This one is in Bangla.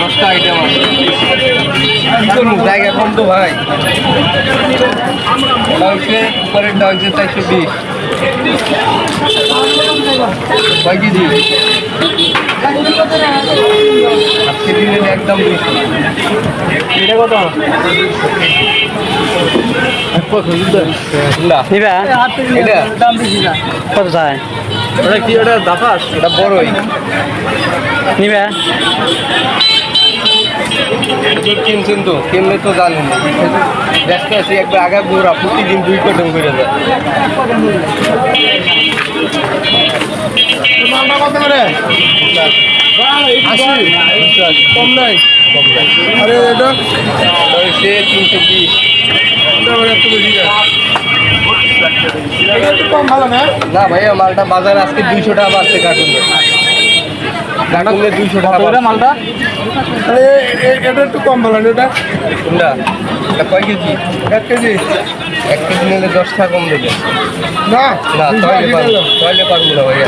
10টা আইটেম আছে জায়গা কম তো ভাই উপরেরটা হচ্ছে 420 কয় কেজি আজকে দিনে একদম 200 এটা কত নিবা এটা দাম বেশি না কত চাই ওটা কি ওটা দাফাস এটা বড়ই নিবা কিনছেন তো কেমনে তো জানেন না ব্যস্ত আছি একবার আগে পুরা প্রতিদিন 2 কটন করে যায় মালটা কত করে 80 কম নাই আরে এটা হচ্ছে 320 একটু বেশি একটু কম ভালো না না ভাইয়া মালটা বাজারে আজকে 200 টাকা বাড়ছে কার্টুনে 200 টাকা কত মালটা আরে এটা একটু কম ভালো না এটা কোনটা এটা কয় কেজি 1 কেজি 1 কেজি নিলে 10 টাকা কম দেবে না না তাহলে পারবো না ভাইয়া